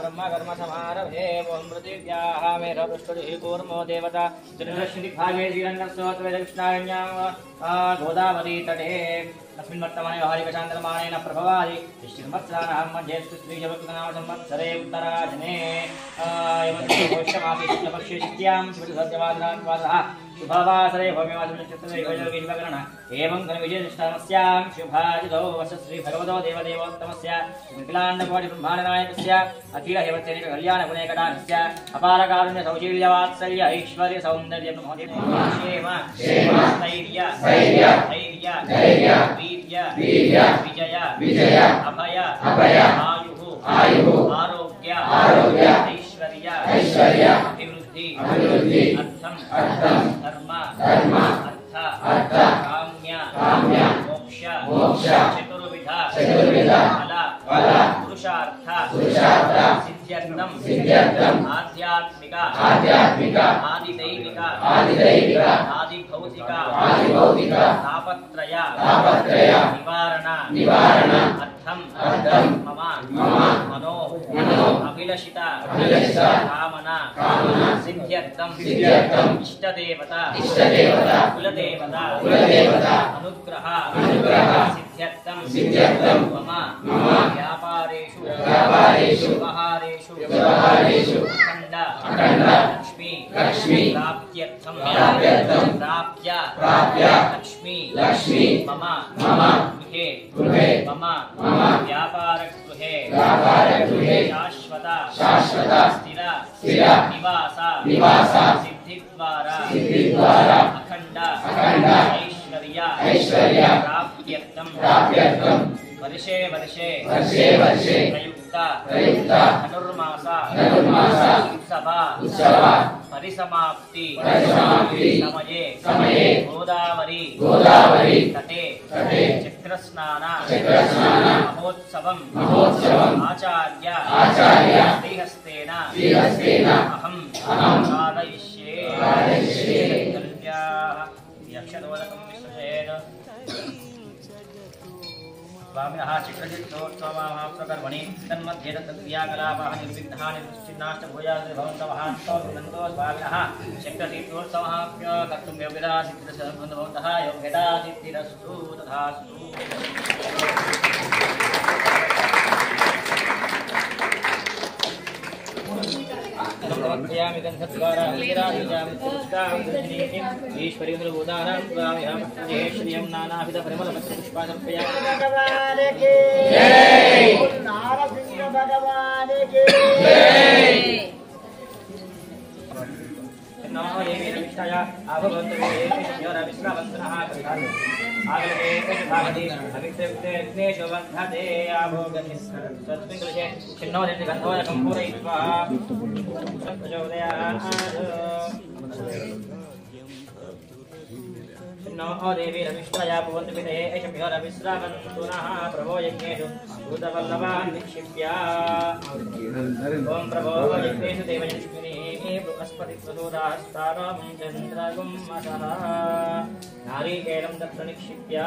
ब्रह्म कर्म समारभे ओम पृथिव्याः मेघपुष्करिः कूर्मो देवता चतुर्दशदिग्भागे श्रीरङ्गस्तोत्रवेदकृष्णारण्यां गोदावरी तटे अस्मिन् वर्तमाने व्यवहारिकशान्तरमाणेन प्रभवादि षष्टिसंवत्सराणां मध्ये स्त्रीजवत्नाम संवत्सरे उत्तरायणे यमद्वैष्णमासि शुक्लपक्षे षष्ट्यां शुभसद्यवादनात्वादः शुभवासरे भव्यवासनक्षत्रविभजगणः एवं खलुविजयनिष्ठामस्यां शुभाजितो वशश्री भगवतो देवदेवोत्तमस्य निखिलाण्डकोटिब्रह्माण्डनायकस्य अखिलहेमत्यनिक कल्याणगुणैकटाक्षस्य अपारकारुण्यसौशील्यवात्सल्य ऐश्वर्यसौन्दर्यप्रमोदिक्षेम स्थैर्य वीर्य विजय अभय आयुः आरोग्य ऐश्वर्य अभिवृद्धि अर्थम धर्म अर्थ काम्य मोक्ष चतुर्विध फल पुरुषार्थ सिद्ध्यर्थम आध्यात्मिक आदिदैविक आदिभौतिक तापत्रय निवारण अर्थम मम मनो अभिलषित कामना सिद्ध्यर्थम इष्टदेवता कुलदेवता अनुग्रह सिद्ध्यर्थम मम व्यापारेषु व्यवहारेषु अखंड लक्ष्मी प्राप्त्यर्थम प्राप्य लक्ष्मी मम गृहे मम व्यापारगृहे शाश्वत स्थिर निवास सिद्धिद्वारा अखंड ऐश्वर्य प्राप्त्यर्थम वर्षे प्रयुक्त धनुर्मास उत्सव परिसमाप्ति समये गोदावरी तटे चक्रस्नान महोत्सवम् आचार्य श्रीहस्तेन अहं चालयिष्ये यक्षदोदकं विश्वसेन स्वामिनः चित्रचित्रोत्सवाः प्रकर्मणि तन्मध्ये तत्क्रियाकलापाः निर्विघ्नाः निर्विच्छिन्नाष्टभूयाः भवन्तः स्तोत्रनन्दो स्वामिनः चित्रचित्रोत्सवः कर्तुं योग्यता सिद्धिरस्तु भवन्तः योग्यता सिद्धिरस्तु तथास्तु गन्धद्वारा ईश्वरीन्द्रभूतानां श्रियं नानाविध परिमलपत्रपुष्पासर्पयामि भगवान की जय नारसिंह भगवान की जय नमो देवी रविष्ठाय आभवन्तवे विश्रावन्तनः आगते भागति अभिक्ते वर्धते आभोगति तस्मिन् कृते छिन्नो देति गन्धोदकं पूरयित्वा प्रचोदयात् नमो देवी रविष्ठाय भवन्तु पिते ऐषभ्यो रविश्रावन्तुनः प्रभो यज्ञेषु भूतवल्लभान् निक्षिप्य ॐ प्रभो यज्ञेषु देवयज्ञिनी बृहस्पति प्रदोदास्तारं चन्द्रगुं मतः नारीकेलं तत्र निक्षिप्य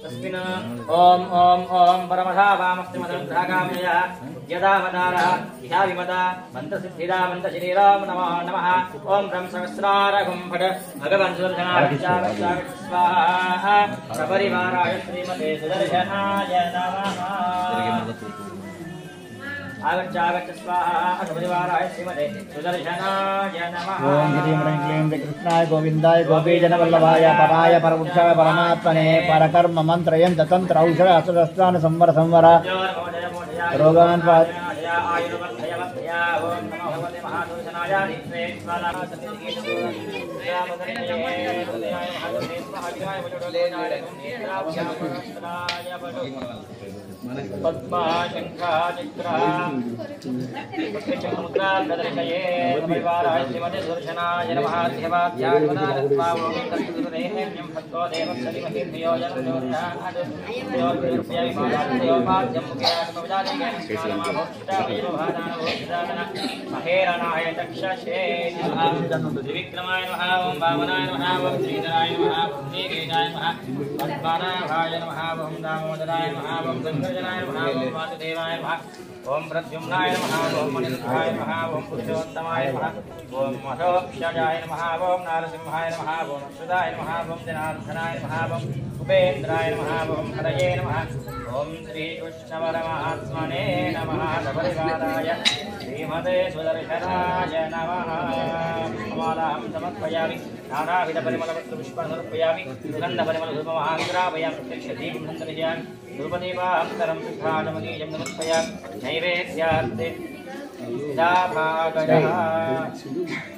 तस्मिन् ॐ परमधा वामस्तिमदनुग्रहकामया यदावतारः इहा विमता मन्त्रसिद्धिदा मन्त्रशरीरां नमः ॐ ब्रह्म सहस्रारघुं फट् भगवन् सुदर्शनाय स्वाहा सपरिवाराय श्रीमते सुदर्शनाय नमः आगच्छ स्वाहा सपरिवाराय श्रीमते सुदर्शनाय नमः ओम ह्रीं क्लीं कृष्णाय गोविन्दाय गोपीजनवल्लभाय पराय परमुक्षाय परमात्मने परकर्म मन्त्रयन्त तन्त्र औषध असदस्त्रान् संवर रोगान् ओम नमो भगवते महादुर्शनाय महेरणाय चक्षसे त्रिविक्रमाय नमः ओम वामनाय नमः ओम श्रीधराय नमः ओम नीकेशाय नमः पद्मनाभाय नमः ओम दामोदराय नमः ओम त्रिजनाय नमः ओम वासुदेवाय नमः ओम प्रद्युम्नाय नमः ओम मणिन्द्राय नमः ओम पुरुषोत्तमाय नमः ओम मधोक्षजाय नमः ओम नारसिंहाय नमः ओम अच्युताय नमः ओम जनार्दनाय नमः ओम उपेन्द्राय नमः ओम हरये नमः ओम श्रीकृष्णपरमात्मने नमः सपरिवाराय श्रीमते सुदर्शनाय नमः मालां समर्पयामि नानाविधपरिमलपत्रपुष्पाणि समर्पयामि सुगन्धपरिमलधूपमहाग्रापयामि प्रत्यक्षदीपं सन्दर्शयामि धूपदीपान्तरं शुद्धाचमनीयं समर्पयामि नैवेद्यार्थे सिदाभागजः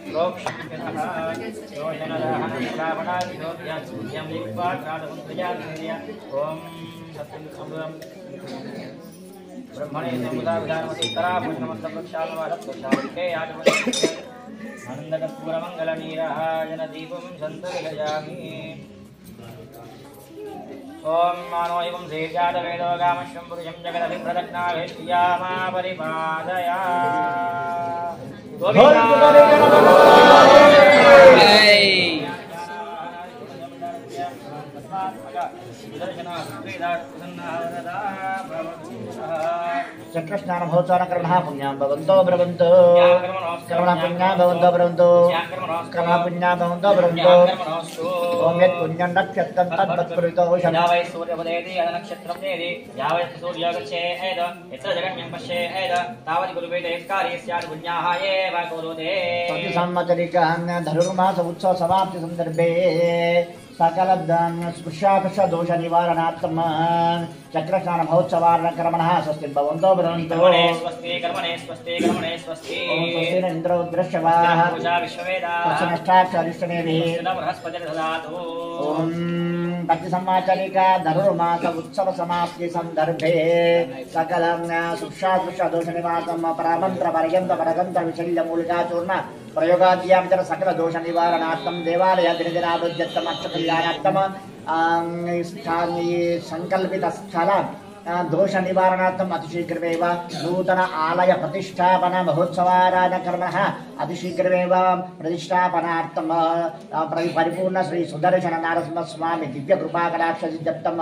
प्रोक्षितः योजनदाहनश्रावणादिनोद्यासूर्यं लिप्त्वा त्राटसमुद्रजानिर्य ॐ सत्यं अमृतं ब्रह्मणे समुदाविधानमतितराभूषणमस्तप्रक्षालवादप्रक्षालिके आचमने आनन्दकर्पूरमङ्गलनीराजनदीपं सन्तर्शयामि ओम मानो एवं श्रीजातवेदो गामश्वं पुरुषं जगदभिप्रदग्नाभिष्यामा परिपादया चक्रस्नान महोत्सव कर्मः पुण्यं भवन्तो ब्रवन्तो कर्मः पुण्यं भवन्तो ब्रवन्तो कर्मः पुण्यं भवन्तो ब्रवन्तो ओम यत् पुण्यं नक्षत्रं तद्वत्पुरितो यावै सूर्योदयति नक्षत्रं देति यावै सूर्योगच्छेद यत्र जगन्यं पश्येद तावत् गुरुवेदयत्कार्ये स्यात् पुण्याः एव कुरुते संवत्सरिकं धनुर्मास उत्सव समाप्ति संदर्भे सकल स्पृशापश दोष निवारणार्थम चक्रस्नान महोत्सवार्न कर्मणः स्वस्ति भवन्तो ब्रवन्तो स्वस्ति कर्मणे स्वस्ति कर्मणे स्वस्ति ओम स्वस्ति इन्द्रो दृश्यवाः पूजा विश्ववेदाः स्वस्तिनष्टाक्षरिष्टनेभिः बृहस्पतिर्दधातु ओम भक्ति संवत्सरिका धनुर्मास उत्सव समाप्ति संदर्भे सकल सुक्षादृश दोष निवारणम परामंत्र पर्यंत परगंत विशल्य मूलिका चूर्ण प्रयोगाद्यामितर सकल दोष निवारणार्थम देवालय दिनदिनावृद्ध्यर्थम अक्षकल्याणार्थम संकल्पित स्थल दोष निवारणार्थम अतिशीघ्रमेव नूतन आलय प्रतिष्ठापन महोत्सवाराधन कर्मः अतिशीघ्रमेव प्रतिष्ठापनार्थम परिपूर्ण श्री सुदर्शन नारसिंह स्वामी दिव्य कृपा कटाक्ष सिद्धम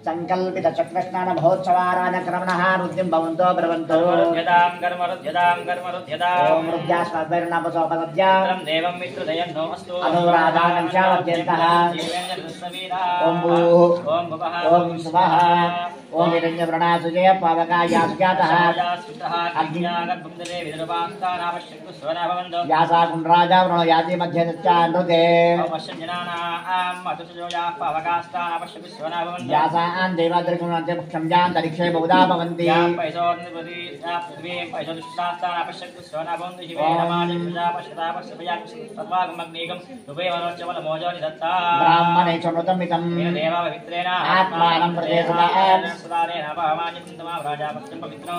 संकल्पित चक्रस्नान महोत्सवाराधन कर्मणः रुद्धिं भवन्तो ब्रवन्तो ओम रुद्यास्मद्वैर्नामसोपद्यां देवं मित्रदयन्नो अस्तु अनुराधानं शावत्यन्तः ओम भूः ओम भुवः ओम सुवः ओम हिरण्यवर्णासुजय पावकायास्यातः अग्नियागर्भुन्दरे विदर्भास्तानावश्यक्तु स्वनाभवन्तो यासा कुण्डराजा वृणो याति मध्ये तच्चानृते पश्यन् जनानाम् अतुसुजोयाः पावकास्तानावश्यक्तु स्वनाभवन्तो यासान् देवाद्रिगुणस्य मुख्यं जान्तरिक्षे बहुधा भवन्ति पैसोर्निपति पृथ्वीं पैसोदुष्टास्तानावश्यक्तु स्वनाभवन्तो शिवे नमाजं पश्यता सर्वागमग्नेकं रूपेवनोच्चवलमोजो निदत्ता ब्राह्मणे चोन्नतमितं देवापवित्रेण आत्मानं प्रदेशतात् सुदारेण पवमाजं राजा पक्षं पवित्रो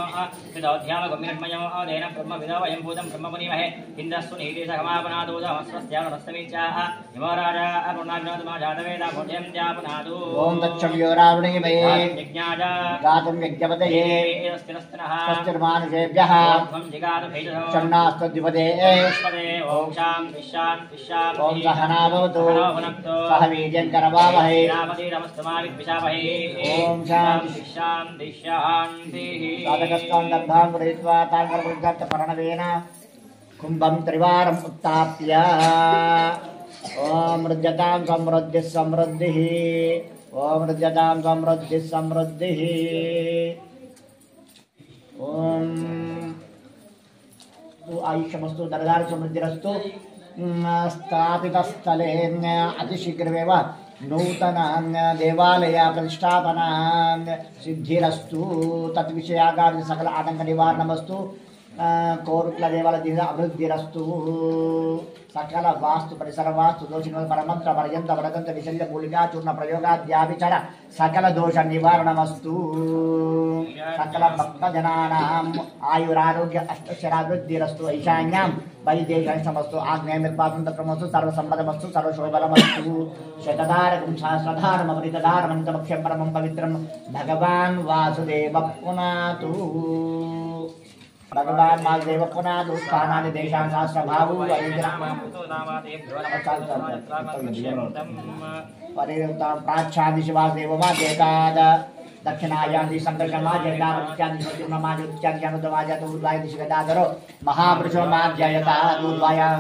विदोध्याम गम्यमयो देन ब्रह्म विदो वयं भूतं ब्रह्ममुनिमहे इन्द्रस्तु नीतिसहमापनादोदमस्वस्यानस्तमीचाः इमो राजा अरुणाग्नोदमा जातवेदा भोज्यं जापनादु ओम तच्छव्योरावणीमये यज्ञाय गातुं यज्ञपतये स्वस्तिर्मानुषेभ्यः त्वं जिगातु भेजसो षण्णास्तद्विपदे ओम शान्ति शान्ति शान्ति ओम सहना भवतु भुनक्तो सह वीर्यं करवावहै रामतीरमस्तमाविद्विषावहै ओम शान्ति शान्ति शान्तिः साधकस्तां गन्धां गृहीत्वा ताङ्गलपुरुषार्थपरणवेन कुम्भं त्रिवारम् उत्थाप्य ओम मृज्यतां समृद्धिः समृद्धिः ओम मृज्यतां समृद्धिः समृद्धिः ओम आयुष्यमस्तु दरदार समृद्धिरस्तु स्थापितस्थले अतिशीघ्रमेव नूतन देवालय प्रतिष्ठापना सिद्धिरस्तु तद्विषयागादि सकल आतंक निवारणमस्तु कोरुक्ल देवालय अभिवृद्धिरस्तु सकल वास्तु परिसर वास्तु दोष परमंत्र पर्यंत वरदंत विशल्य मूलिका चूर्ण प्रयोगाद्याभिचर सकल दोष निवारणमस्तु सकल भक्त जनानां आयुरारोग्य अष्टशरावृद्धिरस्तु ईशान्यां वैदेशमस्तु आग्नेयमिर्वासन्तक्रमस्तु सर्वसम्मतमस्तु सर्वशोभनमस्तु शतधारकं सहस्रधारमपरितधारमन्तमख्यं परमं पवित्रं भगवान् वासुदेव पुनातु भगवान वासुदेव पुनातु स्थानानि देशान् सहस्रभावु परिवृत्तां प्राच्छादिशि वासुदेव मातेताद दक्षिणायां संदर्शमाजयतामत्यादिशमाजोत्याज्ञानोदवाजतो महापुरुषो माज्ययता दूर्वायां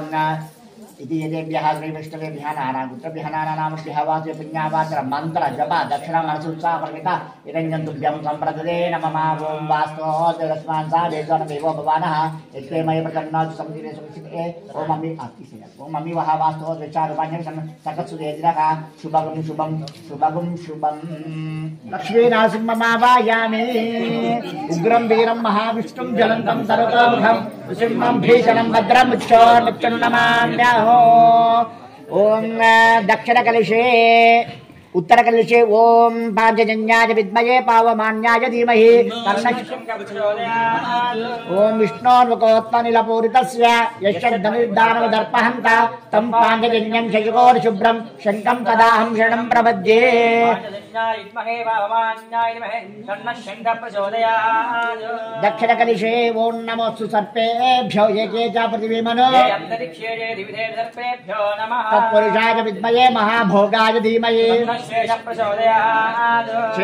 इति येतेभ्यः श्रीविष्णुभ्यः नानागुत्रभ्यः नानानामभ्यः वासुभ्यः पुण्यावाचर मंत्र जप दक्षिणा मनसुत्साहपर्यता इदञ्जन्तुभ्यं सम्प्रददे नमः ओं वास्तोदलस्मान् सा देवो भवानः यस्मै मय प्रतन्नात् समुदिरे सुमिते ओं मम्मी ओं मम्मी वह वास्तो विचारवाण्यं सकत्सुदेदिनः शुभगं शुभं शुभगं शुभं लक्ष्मीनासिंहमावायामि उग्रं वीरं महाविष्णुं ज्वलन्तं सर्वतोमुखं सिंहं भीषणं भद्रं मुच्चोन्मुच्चं नमाम्यहो ओं दक्षिणकलशे उत्तरकलशे ओं पांचजन्याय विद्महे पावमान्याय धीमहि ओं विष्णोर्मुखोत्तनिलपूरितस्य यश्चद्धनुर्दानवदर्पहन्त तं पांचजन्यं शयुगोर्शुभ्रं शङ्खं तदाहं शरणं प्रपद्ये दक्षिणकलशे ओं नमोऽस्तु सर्पेभ्यो एके च पृथिवीमनो तत्पुरुषाय विद्महे महाभोगाय धीमहि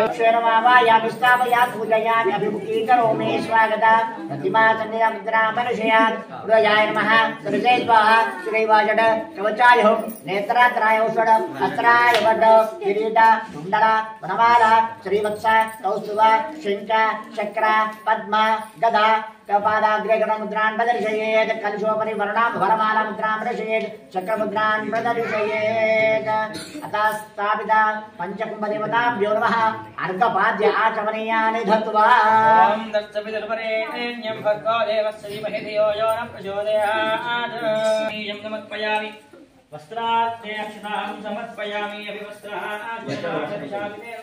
क्षेत्रमावायामि स्थापयात् पूजयामि अभिमुखी करोमि स्वागता प्रतिमासन्निरामनुषयात् हृदयाय नमः सुरसे स्वाहा सुरैवाजड कवचाय होम नेत्रात्राय औषध अस्त्राय वड किरीट कुण्डल वनमाला श्रीवत्स कौस्तुभ शङ्ख चक्र पद्म गदा कपादाग्रे गणमुद्रान् प्रदर्शयेत् कलशोपरि वर्णां वरमाला मुद्रां प्रदर्शयेत् चक्रमुद्रान् प्रदर्शयेत् अतः स्थापिता पंचकुम्भदेवताभ्यो नमः अर्घपाद्य आचमनीयानि धत्वा ॐ दत्सविदुर्वरेण्यं भर्गो देवस्य धीमहि धियो यो न प्रचोदयात् बीजं समर्पयामि वस्त्रार्थे अक्षतां समर्पयामि अभिवस्त्रात् वस्त्रार्थे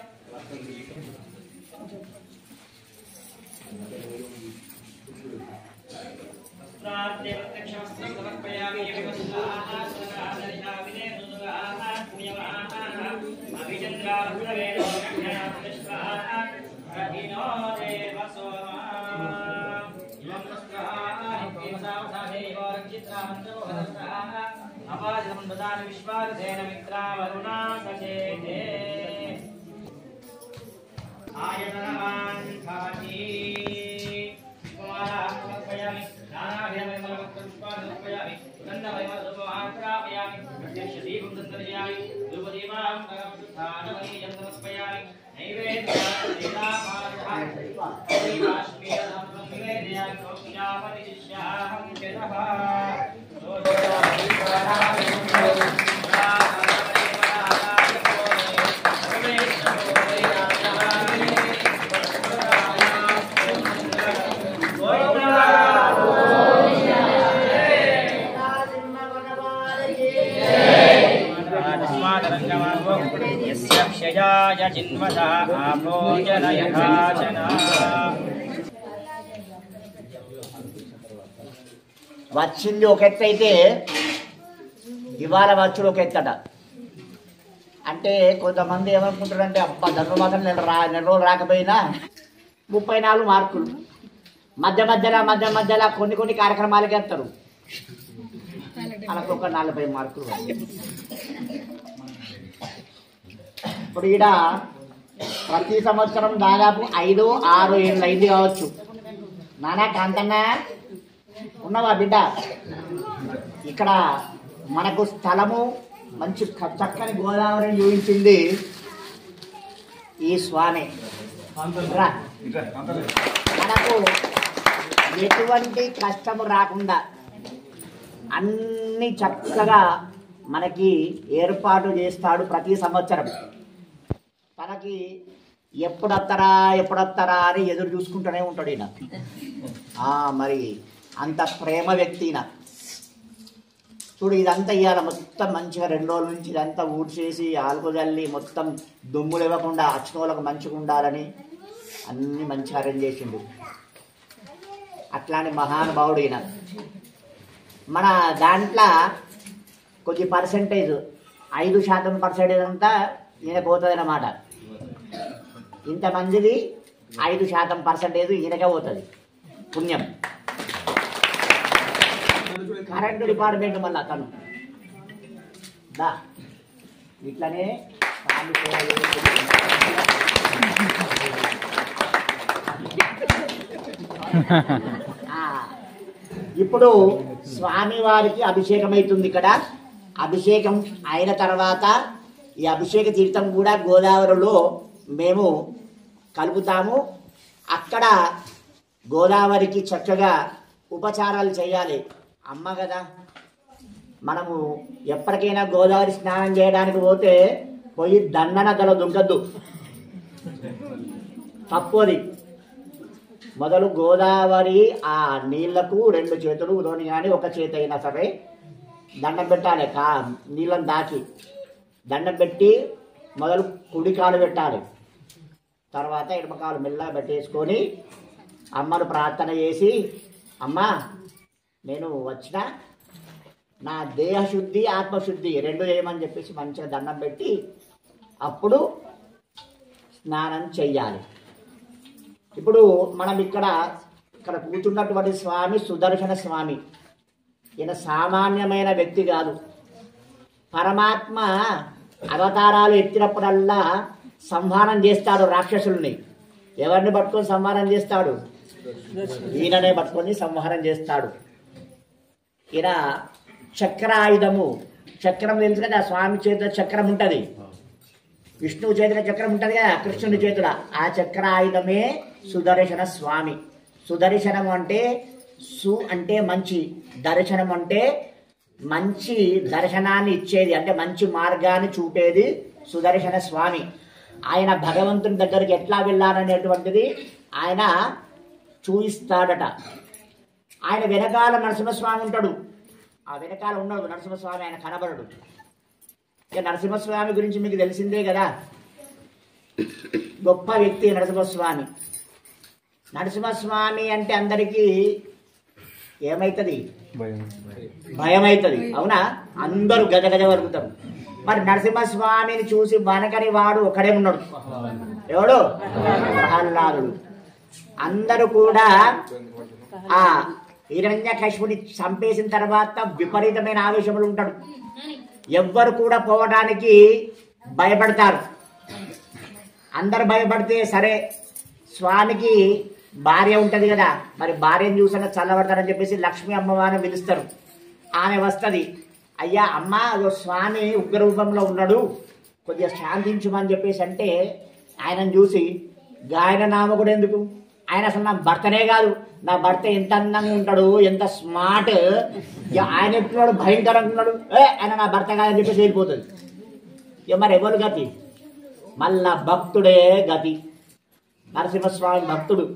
प्रत्यक्षवस्त्रं समर्पयामि अभिवस्त्रात् सदादर्शाविने सुदुगात् पुण्यवान् अभिचन्द्रार्धवेणो गण्यप्रतिष्ठात् रहिनो देवसोमा इमं वस्त्रान् हिमसावधानेव रक्षित्रामन्त्रमोहरस्त्राः अपादिसम्बदान विश्वार्थेन मित्रावरुणा सचेते आयतनवान् भवति कुमारः समर्पयामि नानाभिधमलवक्त्रपुष्पान् समर्पयामि गन्धवैमलधूपमात्रापयामि प्रत्यक्षदीपं दर्शयामि धूपदीपां नगमशुद्धानमनीयं समर्पयामि नैवेद्याश्मीरसं निवेदयामि सोक्षापरिशिष्याहं जनः यस्यक्षयाय जिन्मसा आभोजनयथाचना వచ్చింది ఒక ఎత్తు అయితే ఇవాళ వచ్చుడు ఒక ఎత్తట అంటే కొంతమంది ఏమనుకుంటారంటే అబ్బా ధనుర్మాసం నెల రోజులు రాకపోయినా 34 మార్కులు మధ్య మధ్యలో కొన్ని కార్యక్రమాలకి వేస్తారు అలాగొక 40 మార్కులు ఇప్పుడు ఈడ ప్రతి సంవత్సరం దాదాపు 5, 6, 7 అయింది కావచ్చు నానా కాంతన్నా ఉన్నవా బిడ్డ ఇక్కడ మనకు స్థలము మంచి చక్కని గోదావరిని చూపించింది ఈ స్వామి మనకు ఎటువంటి కష్టము రాకుండా అన్ని చక్కగా మనకి ఏర్పాటు చేస్తాడు ప్రతి సంవత్సరం తనకి ఎప్పుడొస్తారా అని ఎదురు చూసుకుంటూనే ఉంటాడు ఈయన మరి అంత ప్రేమ వ్యక్తిన చూడు ఇదంతా ఇవాళ మొత్తం మంచిగా 2 రోజుల నుంచి ఇదంతా ఊడ్చేసి ఆల్కొజల్లి మొత్తం దుమ్ములు ఇవ్వకుండా అచ్చనోళ్ళకు మంచిగా ఉండాలని అన్ని మంచిగా అరేంజ్ చేసిండు అట్లాంటి మహానుభావుడు ఈయన మన దాంట్లో కొద్ది పర్సెంటేజ్ 5% అంతా ఈయన పోతుంది అన్నమాట ఇంతమందిది 5% ఈయనకే పోతుంది పుణ్యం కరెంటు డిపార్ట్మెంట్ మళ్ళీ అతను దా ఇట్లనే ఇప్పుడు స్వామి వారికి అభిషేకం అవుతుంది. ఇక్కడ అభిషేకం అయిన తర్వాత ఈ అభిషేక తీర్థం కూడా గోదావరిలో మేము కలుపుతాము. అక్కడ గోదావరికి చక్కగా ఉపచారాలు చేయాలి. అమ్మ కదా, మనము ఎప్పటికైనా గోదావరి స్నానం చేయడానికి పోతే పోయి దండన గల దుంకద్దు, తప్పది. మొదలు గోదావరి ఆ నీళ్లకు 2 చేతులు లోని కానీ ఒక చేతి అయినా సరే దండం పెట్టాలి. నీళ్ళని దాచి దండం పెట్టి మొదలు కుడి కాలు పెట్టాలి. తర్వాత ఎడమకాలు మెల్లగా పెట్టేసుకొని అమ్మను ప్రార్థన చేసి, అమ్మ నేను వచ్చిన నా దేహశుద్ధి ఆత్మశుద్ధి 2 చేయమని చెప్పేసి మంచిగా దండం పెట్టి అప్పుడు స్నానం చెయ్యాలి. ఇప్పుడు మనం ఇక్కడ కూర్చున్నటువంటి స్వామి సుదర్శన స్వామి. ఈయన సామాన్యమైన వ్యక్తి కాదు. పరమాత్మ అవతారాలు ఎత్తినప్పుడల్లా సంహారం చేస్తాడు రాక్షసుల్ని. ఎవరిని పట్టుకొని సంహారం చేస్తాడు? ఈయననే పట్టుకొని సంహారం చేస్తాడు. ఈయన చక్రాయుధము, చక్రం తెలుసు కదా, స్వామి చేతిలో చక్రం ఉంటుంది, విష్ణువు చేతిలో చక్రం ఉంటుంది కదా, కృష్ణుని చేతిలో ఆ చక్రాయుధమే సుదర్శన స్వామి. సుదర్శనం అంటే సు అంటే మంచి, దర్శనం అంటే మంచి దర్శనాన్ని ఇచ్చేది, అంటే మంచి మార్గాన్ని చూపేది సుదర్శన స్వామి. ఆయన భగవంతుని దగ్గరికి ఎట్లా వెళ్ళాలనేటువంటిది ఆయన చూయిస్తాడట. ఆయన వెనకాల నరసింహస్వామి ఉంటాడు. ఆ వెనకాల ఉన్నాడు నరసింహస్వామి, ఆయన కనబడడు. ఇక నరసింహస్వామి గురించి మీకు తెలిసిందే కదా, గొప్ప వ్యక్తి నరసింహస్వామి. నరసింహస్వామి అంటే అందరికీ ఏమైతుంది? భయం అవుతుంది, అవునా? అందరూ గజగజ వరుగుతారు. మరి నరసింహస్వామిని చూసి వనకని వాడు ఒకడే ఉన్నాడు. ఎవడు? ప్రహ్లాదుడు. అందరూ కూడా ఆ హిరణ్యకశిపుని చంపేసిన తర్వాత విపరీతమైన ఆవేశంలో ఉంటాడు. ఎవ్వరు కూడా పోవడానికి భయపడతారు. అందరు భయపడితే సరే, స్వామికి భార్య ఉంటది కదా, మరి భార్యను చూసినా చల్లబడతారని చెప్పేసి లక్ష్మీ అమ్మవారిని పిలుస్తారు. ఆమె వస్తుంది, అయ్యా అమ్మ స్వామి ఉగ్రరూపంలో ఉన్నాడు, కొద్దిగా శాంతించమని చెప్పేసి అంటే ఆయనను చూసి గాయన నామకుడు ఎందుకు, ఆయన అసలు నా భర్తనే కాదు, నా భర్త ఎంత అందంగా ఉంటాడు, ఎంత స్మార్ట్, ఆయన ఎట్టున్నాడు భయంకరంగా ఉన్నాడు, ఆయన నా భర్త కాదని చెప్పేసి వెళ్ళిపోతుంది. ఇక మరి ఎవరు గతి? మళ్ళా భక్తుడే గతి. నరసింహస్వామి భక్తుడు.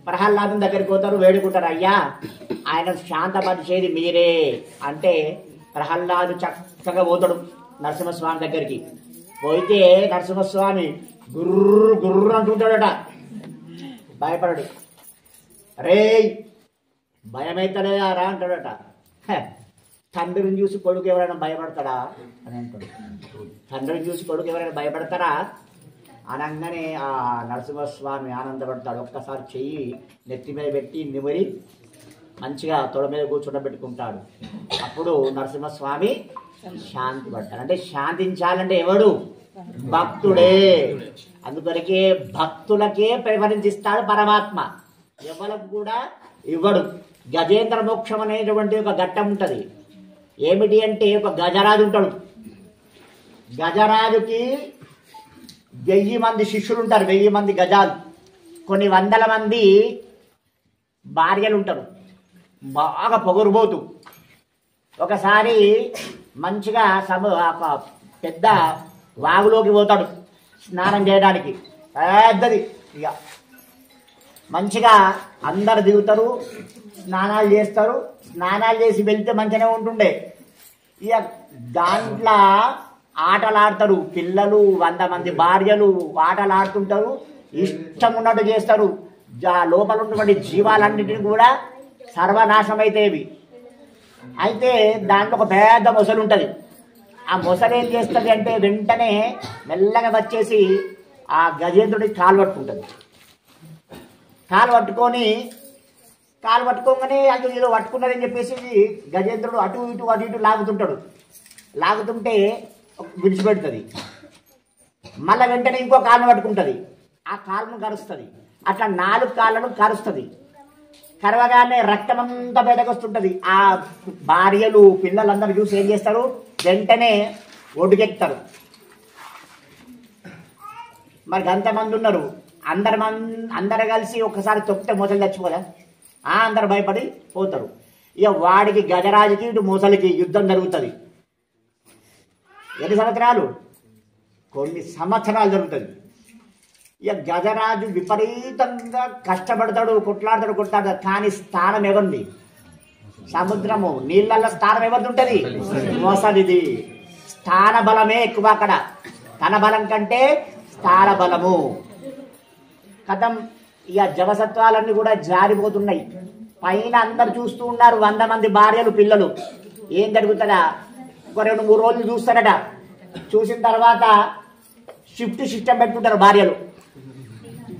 ప్రహ్లాదం దగ్గరికి పోతారు, వేడుకుంటారు, అయ్యా ఆయన శాంతపరిచేది మీరే అంటే ప్రహ్లాదు చక్కగా పోతాడు నరసింహస్వామి దగ్గరికి. పోయితే నరసింహస్వామి గుర్రు గుర్రు అంటుంటాడట, భయపడడు. రే భయమైతలేదా రా అంటాడట. తండ్రిని చూసి కొడుకు ఎవరైనా భయపడతాడా అని అంటాడు. తండ్రిని చూసి కొడుకు ఎవరైనా భయపడతారా అనగానే ఆ నరసింహస్వామి ఆనందపడతాడు. ఒక్కసారి చెయ్యి నెత్తి మీద పెట్టి నిమిరి మంచిగా తొడ మీద కూర్చుండబెట్టుకుంటాడు. అప్పుడు నరసింహస్వామి శాంతి పడతాడు. అంటే శాంతించాలంటే ఎవడు? భక్తుడే. అందుకొరకే భక్తులకే ప్రిఫరెన్స్ ఇస్తాడు పరమాత్మ, ఎవరికి కూడా ఇవ్వడు. గజేంద్ర మోక్షం అనేటువంటి ఒక ఘట్టం ఉంటుంది. ఏమిటి అంటే ఒక గజరాజు ఉంటాడు. గజరాజుకి 1000 మంది శిష్యులు ఉంటారు, 1000 మంది గజాలు, కొన్ని వందల మంది భార్యలు ఉంటారు, బాగా పొగరుబోతు. ఒకసారి మంచిగా పెద్ద వాగులోకి పోతాడు స్నానం చేయడానికి, పెద్దది. ఇక మంచిగా అందరు దిగుతారు, స్నానాలు చేస్తారు. స్నానాలు చేసి వెళ్తే మంచిగానే ఉంటుండే. ఇక దాంట్లో ఆటలాడతారు పిల్లలు, 100 మంది భార్యలు ఆటలు ఆడుతుంటారు, ఇష్టం ఉన్నట్టు చేస్తారు. లోపల ఉన్నటువంటి జీవాలన్నింటినీ కూడా సర్వనాశనం అయితేవి. అయితే దాంట్లో ఒక పెద్ద మొసలు ఉంటుంది. ఆ మొసలు ఏం చేస్తుంది అంటే వెంటనే మెల్లగా వచ్చేసి ఆ గజేంద్రుడికి కాలు పట్టుకుంటుంది. కాలు పట్టుకోగానే అది ఏదో పట్టుకున్నదని చెప్పేసి గజేంద్రుడు అటు ఇటు లాగుతుంటాడు. లాగుతుంటే విడిచిపెడుతుంది. మళ్ళీ వెంటనే ఇంకో కాలును పట్టుకుంటుంది, ఆ కాలును కరుస్తుంది. అట్లా 4 కాళ్ళను కరుస్తుంది. కరవగానే రక్తమంతా బయటకు వస్తుంటుంది. ఆ భార్యలు పిల్లలందరూ చూసి ఏం చేస్తారు, వెంటనే ఒడ్డుకెక్తారు. మరి అంతమంది ఉన్నారు, అందరు కలిసి ఒకసారి తొక్కితే మొసలు చచ్చిపోదా? అందరు భయపడి పోతారు. ఇక వాడికి గజరాజుకి ఇటు మొసలికి యుద్ధం జరుగుతుంది. ఎన్ని సంవత్సరాలు? కొన్ని సంవత్సరాలు జరుగుతుంది. ఇక గజరాజు విపరీతంగా కష్టపడతాడు, కొట్లాడతాడు. కానీ స్థానం ఎవరిది? సముద్రము నీళ్ళల్లో స్థానం ఎవరిది ఉంటుంది? మొసలిది. స్థాన బలమే ఎక్కువ అక్కడ, తన బలం కంటే స్థాన బలము. కథం ఇక జవసత్వాలన్నీ కూడా జారిపోతున్నాయి. పైన అందరు చూస్తూ ఉన్నారు, 100 మంది భార్యలు పిల్లలు. ఏం జరుగుతుందా? ఒక 2-3 రోజులు చూస్తారట. చూసిన తర్వాత షిఫ్ట్ సిస్టమ్ పెట్టుకుంటారు భార్యలు.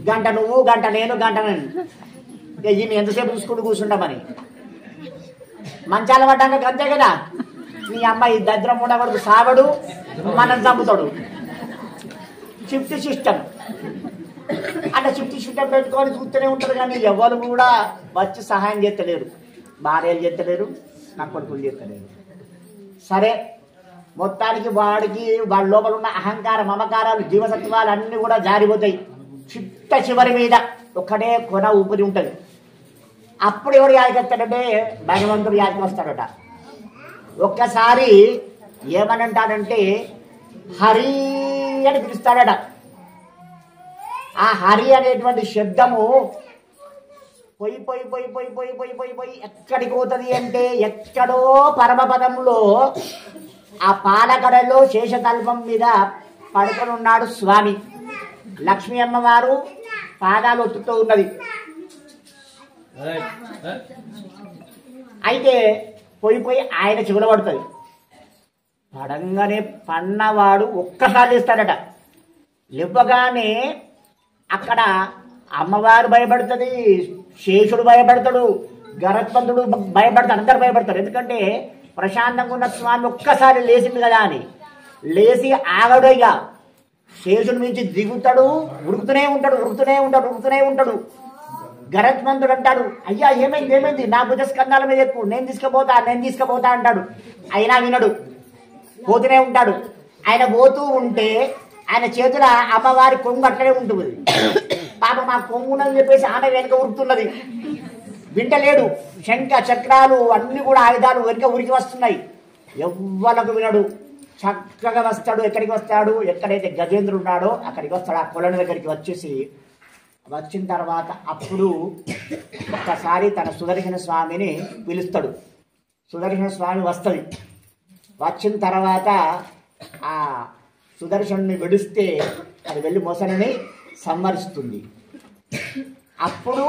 గంట నువ్వు, గంట నేను, గంట నేను. ఈమె ఎంతసేపు చూసుకుంటూ కూర్చుంటామని. మంచాల పడ్డాక అంతే కదా, నీ అమ్మాయి దరిద్రం ఉండకూడదు, సావడు, మనం చంపుతాడు. షిఫ్ట్ సిస్టమ్ అంటే షిఫ్ట్ సిస్టమ్ పెట్టుకొని చూస్తూనే ఉంటారు. కానీ ఎవరు కూడా వచ్చి సహాయం చేస్తలేరు. భార్యలు చేస్తలేరు, నా కొడుకులు చేస్తలేరు. సరే, మొత్తానికి వాడి లోపల ఉన్న అహంకార మమకారాలు జీవసత్వాలు అన్నీ కూడా జారిపోతాయి. చిట్ట చివరి మీద ఒక్కడే కొన ఊపిరి ఉంటుంది. అప్పుడు ఎవరు యాదికి వస్తాడంటే భగవంతుడు యాదికి వస్తాడట. ఒక్కసారి ఏమనంటాడంటే హరి అని పిలుస్తాడట. ఆ హరి అనేటువంటి శబ్దము పొయ్యి పొయ్యి పొయ్యి పొయ్యి పొయ్యి పొయ్యి పొయ్యి పొయ్యి ఎక్కడికి పోతుంది అంటే ఎక్కడో పరమపదంలో ఆ పాలకడలో శేషతల్పం మీద పడుకొని ఉన్నాడు స్వామి. లక్ష్మీ అమ్మవారు పాదాలు ఒత్తుతూ ఉన్నది. అయితే పోయి పోయి ఆయన చెవుల పడుతుంది. పడంగానే పన్నవాడు ఒక్కసారి లేస్తాడట. లేవగానే అక్కడ అమ్మవారు భయపడుతుంది, శేషుడు భయపడతాడు, గరత్మంతుడు భయపడతాడు, అందరు భయపడతారు. ఎందుకంటే ప్రశాంతంగా ఉన్న స్వామి ఒక్కసారి లేచింది కదా అని. లేచి ఆగడు. ఇక శేషుడి నుంచి దిగుతాడు, ఉరుకుతూనే ఉంటాడు. గరత్మంతుడు అంటాడు, అయ్యా ఏమైంది, నా భుజస్కంధాల మీద ఎక్కువ, నేను తీసుకుపోతా అంటాడు. అయినా వినడు, పోతూనే ఉంటాడు. ఆయన పోతూ ఉంటే ఆయన చేతుల అమ్మవారి కొంగు అట్లనే ఉంటుంది. పాప మా కొంగునని చెప్పేసి ఆమె వెనుక ఉరుకుతున్నది. వింటలేడు. శంఖ చక్రాలు అన్ని కూడా ఆయుధాలు వెనుక ఉరికి వస్తున్నాయి. ఎవ్వరకు వినడు. చక్కగా వస్తాడు. ఎక్కడికి వస్తాడు? ఎక్కడైతే గజేంద్రుడు ఉన్నాడో అక్కడికి వస్తాడు. ఆ కొలను దగ్గరికి వచ్చిన తర్వాత అప్పుడు ఒక్కసారి తన సుదర్శన స్వామిని పిలుస్తాడు. సుదర్శన స్వామి వస్తుంది. వచ్చిన తర్వాత ఆ సుదర్శనుని విడిస్తే అది వెళ్ళి మొసలిని సంహరిస్తుంది. అప్పుడు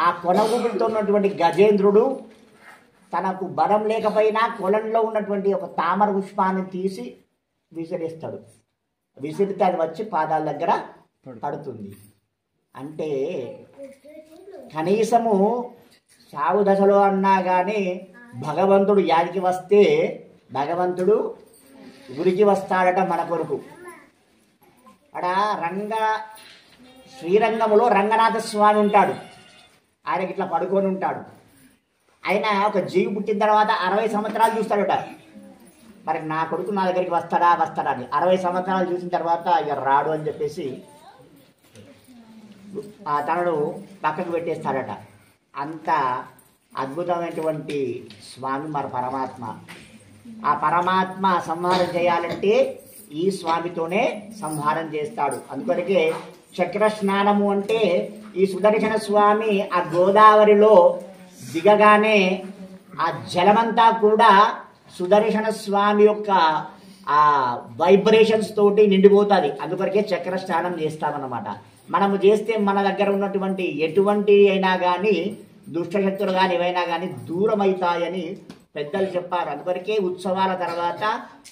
ఆ కొనగుబులతో ఉన్నటువంటి గజేంద్రుడు తనకు బలం లేకపోయినా కొలంలో ఉన్నటువంటి ఒక తామర పుష్పాన్ని తీసి విసిరేస్తాడు. విసిరితే అది వచ్చి పాదాల దగ్గర పడుతుంది. అంటే కనీసము సాగు దశలో అన్నా కానీ భగవంతుడు యాడికి వస్తే భగవంతుడు గురికి వస్తాడట మన కొరకు. అక్కడ శ్రీరంగములో రంగనాథ స్వామి ఉంటాడు. ఆయనకి ఇట్లా పడుకొని ఉంటాడు. ఆయన ఒక జీవి పుట్టిన తర్వాత 60 సంవత్సరాలు చూస్తాడట. మరి నా కొడుకు నా దగ్గరికి వస్తాడా అని 60 సంవత్సరాలు చూసిన తర్వాత ఇక రాడు అని చెప్పేసి తనను పక్కకు పెట్టేస్తాడట. అంత అద్భుతమైనటువంటి స్వామి మరి పరమాత్మ. ఆ పరమాత్మ సంహారం చేయాలంటే ఈ స్వామితోనే సంహారం చేస్తాడు. అందుకొరకే చక్ర స్నానము అంటే ఈ సుదర్శన స్వామి ఆ గోదావరిలో దిగగానే ఆ జలమంతా కూడా సుదర్శన స్వామి యొక్క ఆ వైబ్రేషన్స్ తోటి నిండిపోతుంది. అందుకొరకే చక్ర స్నానం చేస్తామన్నమాట. మనము చేస్తే మన దగ్గర ఉన్నటువంటి ఎటువంటి అయినా కానీ దుష్టశక్తులు కానీ ఏవైనా కానీ దూరం అవుతాయని పెద్దలు చెప్పారు. అందుకొరకే ఉత్సవాల తర్వాత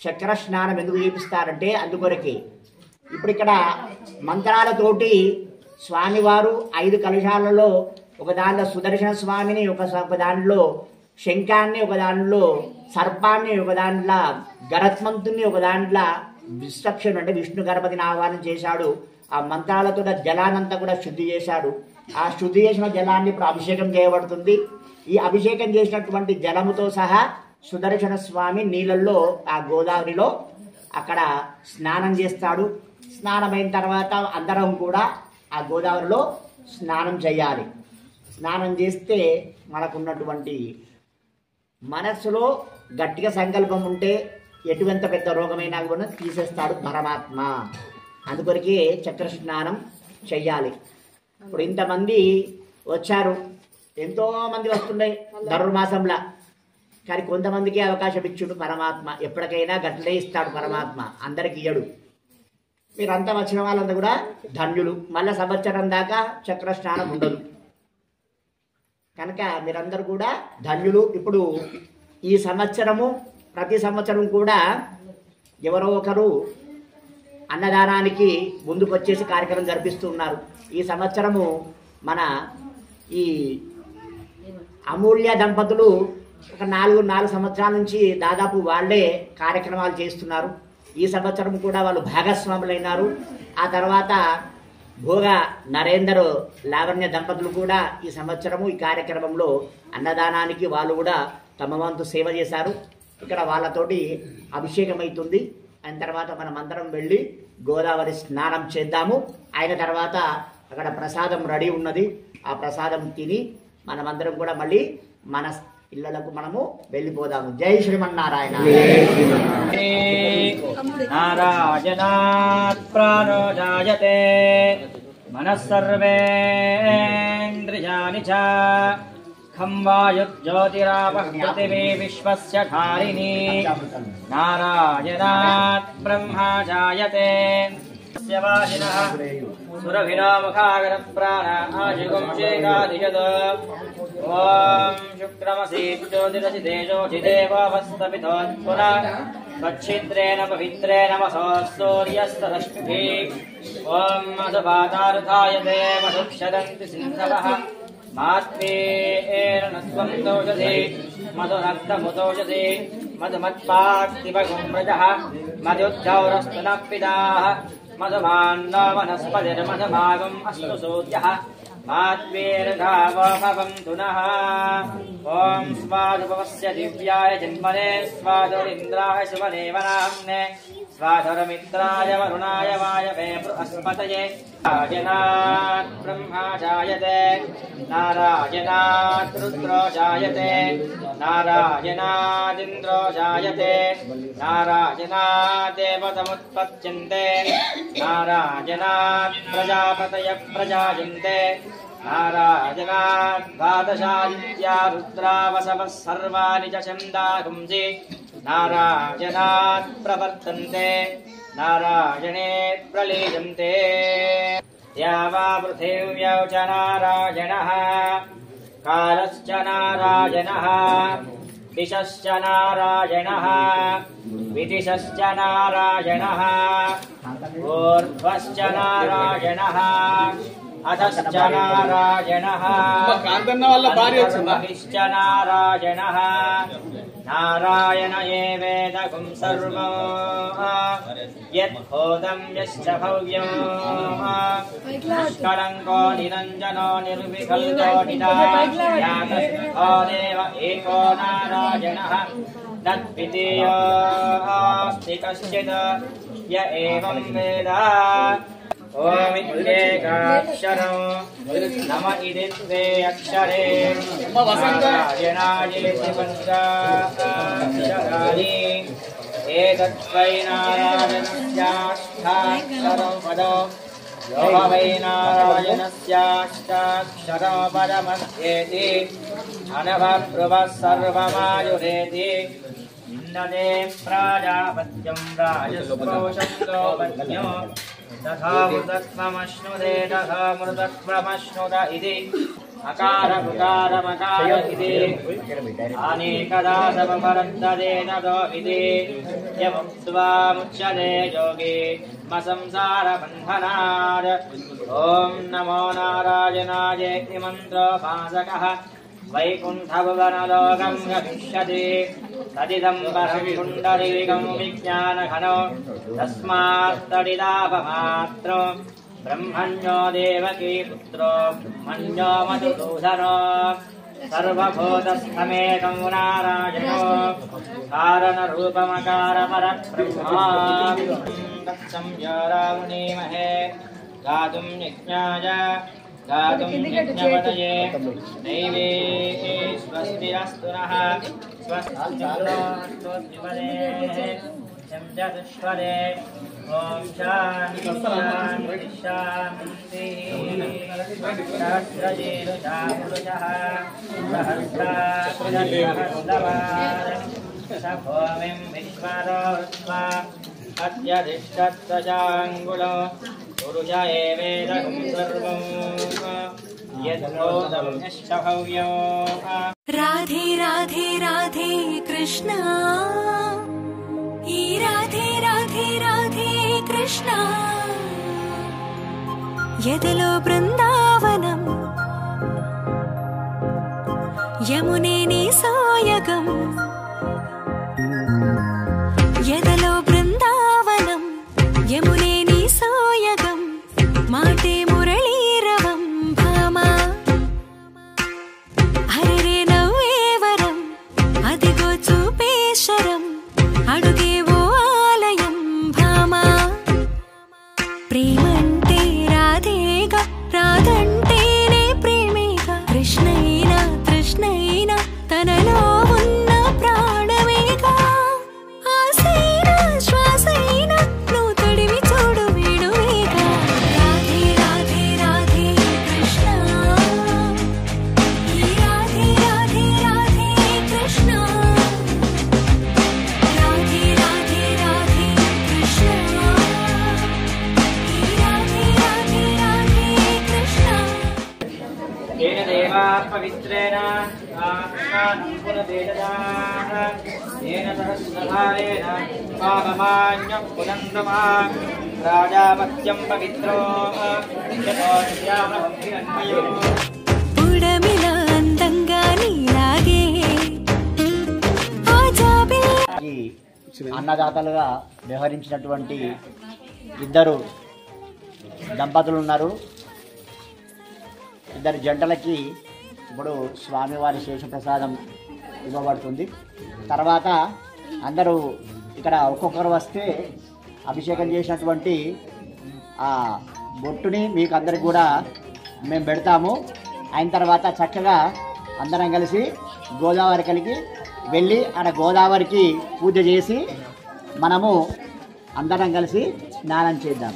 చక్ర స్నానం ఎందుకు చేపిస్తారంటే అందుకొరకే. ఇప్పుడు ఇక్కడ మంత్రాలతోటి స్వామివారు 5 కలశాలలో ఒక దాంట్లో సుదర్శన స్వామిని, ఒక దాంట్లో శంఖాన్ని, ఒక దాంట్లో సర్పాన్ని, ఒక దాంట్లో గరత్మంతుని, ఒక దాంట్లో డిస్ట్రక్షన్ అంటే విష్ణు గణపతిని ఆహ్వానం చేశాడు. ఆ మంత్రాలతో జలానంతా కూడా శుద్ధి చేశాడు. ఆ శుద్ధి చేసిన జలాన్ని ఇప్పుడు అభిషేకం చేయబడుతుంది. ఈ అభిషేకం చేసినటువంటి జలముతో సహా సుదర్శన స్వామి నీళ్ళల్లో ఆ గోదావరిలో అక్కడ స్నానం చేస్తాడు. స్నానమైన తర్వాత అందరం కూడా ఆ గోదావరిలో స్నానం చేయాలి. స్నానం చేస్తే మనకున్నటువంటి మనస్సులో గట్టిగా సంకల్పం ఉంటే ఎటువంటి పెద్ద రోగమైనా కూడా తీసేస్తాడు పరమాత్మ. అందుకొరకే చక్ర స్నానం చెయ్యాలి. ఇప్పుడు ఇంతమంది వచ్చారు, ఎంతో మంది వస్తుండే ధనుర్మాసంలో, కానీ కొంతమందికి అవకాశం ఇచ్చుడు పరమాత్మ. ఎప్పటికైనా గట్లే ఇస్తాడు పరమాత్మ, అందరికి ఇయ్యడు. మీరంతా వచ్చిన వాళ్ళంతా కూడా ధన్యులు. మళ్ళా సంవత్సరం దాకా చక్ర స్నానం ఉండదు కనుక మీరందరూ కూడా ధన్యులు. ఇప్పుడు ఈ సంవత్సరము ప్రతి సంవత్సరం కూడా ఎవరో ఒకరు అన్నదానానికి ముందుకు వచ్చేసి కార్యక్రమం జరిపిస్తున్నారు. ఈ సంవత్సరము మన ఈ అమూల్య దంపతులు ఒక నాలుగు సంవత్సరాల నుంచి దాదాపు వాళ్ళే కార్యక్రమాలు చేస్తున్నారు. ఈ సంవత్సరం కూడా వాళ్ళు భాగస్వాములైనారు. ఆ తర్వాత భోగ నరేందర్ లావణ్య దంపతులు కూడా ఈ సంవత్సరము ఈ కార్యక్రమంలో అన్నదానానికి వాళ్ళు కూడా తమ వంతు సేవ చేశారు. ఇక్కడ వాళ్ళతోటి అభిషేకం అవుతుంది. అయిన తర్వాత మనం అందరం వెళ్ళి గోదావరి స్నానం చేద్దాము. అయిన తర్వాత అక్కడ ప్రసాదం రెడీ ఉన్నది. ఆ ప్రసాదం తిని మనమందరం కూడా మళ్ళీ మన ఇళ్లకు మనము వెళ్ళిపోదాము. జై శ్రీమన్నారాయణ. నారాయణాత్ ప్రాణో జాయతే మనస్సర్వేంద్రియాణి చ ఖం వాయుజ్యోతిరాపః పృథివీ విశ్వస్య ధారిణీ. నారాయణాత్ బ్రహ్మా జాయతే వాజినః సురభినో ముఖాగర ప్రాణ ఆశుగుంశేకాధిజత్. ఓం శుక్రమసీ జ్యోతిరసిదేజోచిదేవస్తపితోత్పుర తచ్చిద్రేణ పవిత్రేణ వసో సూర్యస్తరశ్మిభిః. ఓం మధుపాతార్థాయతే మధుక్షరంతి సింధవః. మాత్వేన నత్వం దోషధి మధునక్తముదోషధి మధుమత్పాక్తివగుం ప్రజః మధుద్ధౌరస్తు నః పితాః మధుమాన్నో వనస్పతిర్మధుమాగం అస్తు సూర్యః. మాత్వేర్ఘావో భవంతు నః. ఓం స్వాదుపవస్య దివ్యాయ జన్మనే స్వాదురింద్రాయ శుభదేవ నామ్నే స్వాధురమిత్రాయ వరుణాయ వాయవే బృహస్పతయే. నారాయణాత్ బ్రహ్మా జాయతే నారాయణాత్ రుద్రో జాయతే నారాయణాదింద్రో జాయతే నారాయణాదేవతముత్పత్స్యంతే నారాయణాత్ ప్రజాపతయః ప్రజాయంతే నారాయణాత్ ద్వాదశాదిత్యా రుద్రావసవః సర్వాణి చ ఛందాగుంసి నారాయణాత్ ప్రవర్తంతే నారాయణే ప్రలీయంతే. యావా పృథివ్యౌ చ నారాయణః కాలశ్చ నారాయణః దిశశ్చ నారాయణః విదిశశ్చ నారాయణః ఊర్ధ్వశ్చ నారాయణః అధశ్చ నారాయణః బహిశ్చ నారాయణః. నారాయణ ఏవేదగుం సర్వం యద్భూతం యశ్చ భవ్యం నిష్కళంకో నిరంజనో నిర్వికల్పో నిరాయాతో దేవ ఏకో నారాయణః తద్వితీయోऽస్తి కశ్చిద్ య ఏవం వేద. ఓమిత్యేకాక్షరం నమ ఇది ద్వే అక్షరే నారాయణాయేతి పంచాక్షరాణి. ఏతద్వై నారాయణస్యాష్టాక్షరం పదో యో వై నారాయణస్యాష్టాక్షరం పదమస్యేతి అనభ్రువః సర్వమాయురేతి. నిన్నదే ప్రాజాపత్యం రాజస్పోషం లోపజ్ఞో తథా మృతత్వమశ్నుదే తథా మృతత్వమశ్నుత ఇది. అకార ఉకారమకార ఇది అనేకదా సమపరద్దదేన దో ఇది. యముక్త్వా ముచ్యతే యోగి మసంసార బంధనాద్. ఓం నమో నారాయణాయేతి మంత్రోపాసకః వైకుంఠభువనలోకం గమిష్యతి తదిదం పరం పుండరీకం విజ్ఞానఘనో తస్మాత్తడిదాపమాత్రో బ్రహ్మణ్యో దేవకీ పుత్రో బ్రహ్మణ్యో మధుసూదనో సర్వభూతస్థమేకం నారాయణో కారణరూపమకార పరబ్రహ్మా సంజారామునీమహే గాతుం యజ్ఞాయ గాతుం యజ్ఞపతయే దైవే స్వస్తిరస్తు నః స్వస్తిపదే చతుష్పదే ఓం శాంతి శాంతి శాంతి సహస్రజేనుషా పురుషః సహస్రాక్షరసహస్రవారం స భూమిం విశ్వరో వృత్వా అత్యధిష్ఠత్వచాంగుళో పురుష ఏవేదం సర్వం యద్భూతం యశ్చ భవ్యో. రాధే రాధే రాధే కృష్ణ ఈ రాధే రాధే రాధే కృష్ణ ఎదలో బృందావనం యమునే నీ సోయగం ఎదలో బృందావనం యమునే నీ సోయగం మాటే మురళీరవం భామా హరే నవ్వేవరం అదిగో చూపేశరం అడుగేవో ఆలయం భామా ప్రేమంటే రాధేగా రాధంటేనే ప్రేమేగా కృష్ణైనా తృష్ణైనా తనలో ఉన్న ప్రాణమేగా ఆసైనా శ్వాసైనా నువ్వు తడివి చూడు వేణువేగా రాధే రాధే రాధే కృష్ణ ఈ రాధే రాధే రాధే కృష్ణ రాధే రాధే రాధే కృష్ణ ఈ రాధే రాధే రాధే కృష్ణ येन देवाः पवित्रेण आत्मानं पुनदेशदाः येन सहस्रधारेण पापमान्यः पुनन्दमा राजापत्यं पवित्रो यतोऽस्यामभिरन्मयो పుడమిలా అందంగా నీలాగే ఆజాబిల్ ఈ అన్నదాతలుగా వ్యవహరించినటువంటి ఇద్దరు దంపతులు ఉన్నారు. ఇద్దరు జంటలకి ఇప్పుడు స్వామివారి శేషప్రసాదం ఇవ్వబడుతుంది. తర్వాత అందరూ ఇక్కడ ఒక్కొక్కరు వస్తే అభిషేకం చేసినటువంటి ఆ బొట్టుని మీకు అందరికి కూడా మేము పెడతాము. అయిన తర్వాత చక్కగా అందరం కలిసి గోదావరి కలిగి వెళ్ళి ఆడ గోదావరికి పూజ చేసి మనము అందరం కలిసి స్నానం చేద్దాం.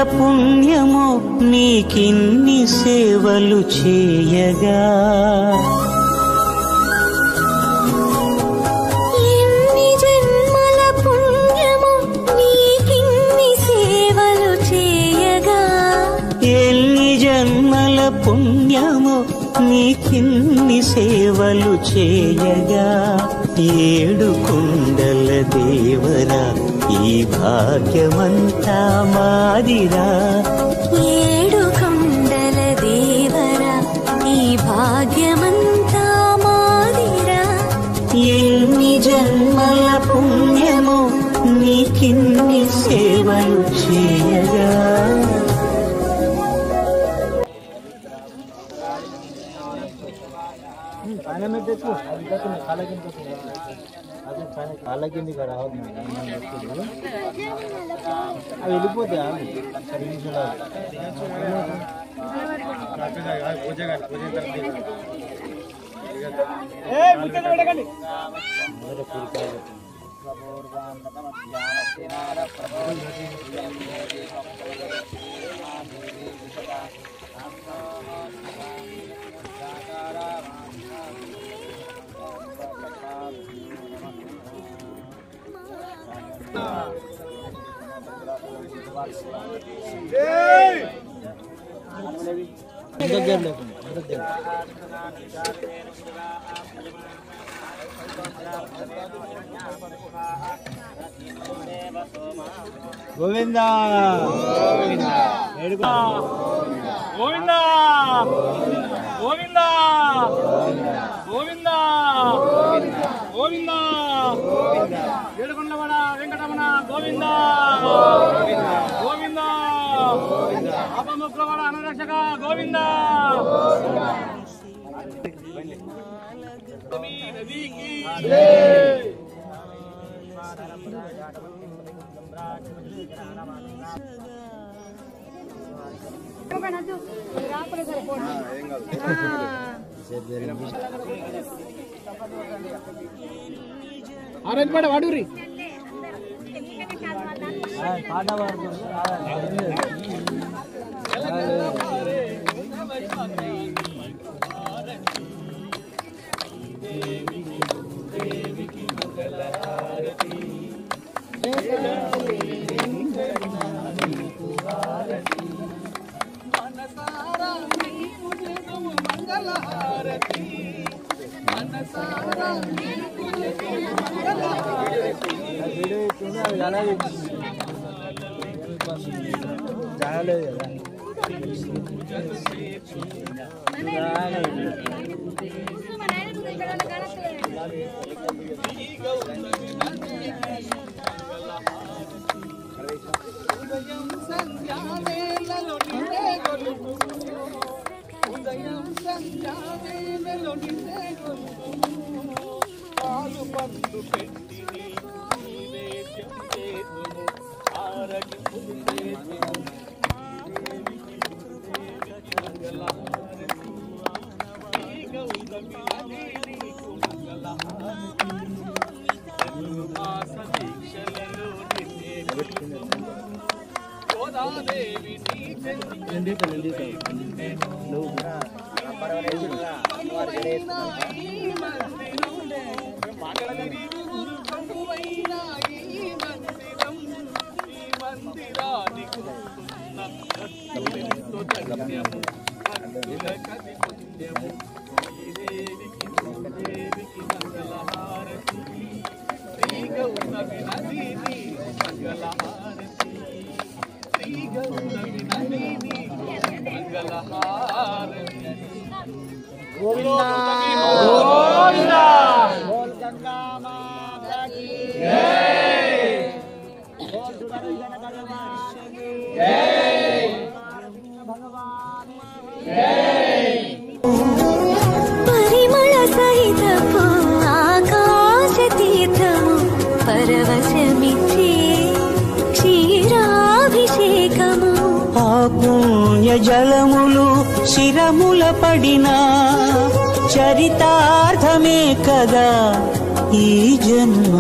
పుణ్యమో నీకిన్ని సేవలు చేయగా ఎన్ని జన్మల పుణ్యమో నీకిన్ని సేవలు చేయగా ఎన్ని జన్మల పుణ్యమో నీకిన్ని సేవలు చేయగా ఏడు కుండల దేవరా ఈ భాగ్యమంతా మాదిరా ఏడు కొండల దేవరా ఈ భాగ్యమంతా మాదిరా ఎన్ని జన్మల పుణ్యమో నీకిన్ని సేవలు చేయగా కాళ్ళకింది కదా అవి వెళ్ళిపోతాయా గోవిందా గోవిందా గోవిందా గోవిందా గోవిందా ఏడుకొండలవాడ వెంకటరమణ గోవిందా గోవిందా అపముక్లవాడ అనురక్షక గోవిందా ఆరెంజ్ పడ వాడూరి పాట పరిమళ సహితపు ఆకాశ తీర్థము పరవశమిచ్చే క్షీరాభిషేకము ఆ పుణ్య జలములు శిరముల పడినా చరితార్థమే కదా ఈ జన్మ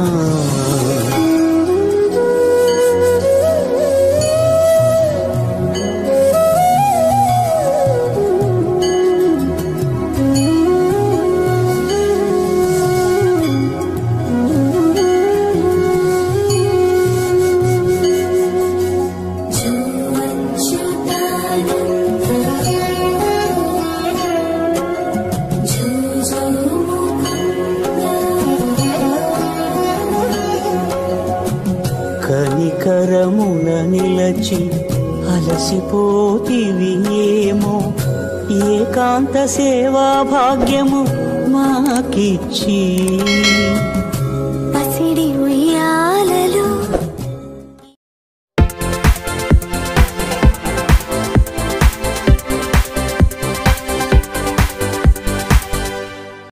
తలచి అలసిపోతివి ఏమో ఏకాంత సేవా భాగ్యము మాకిచ్చి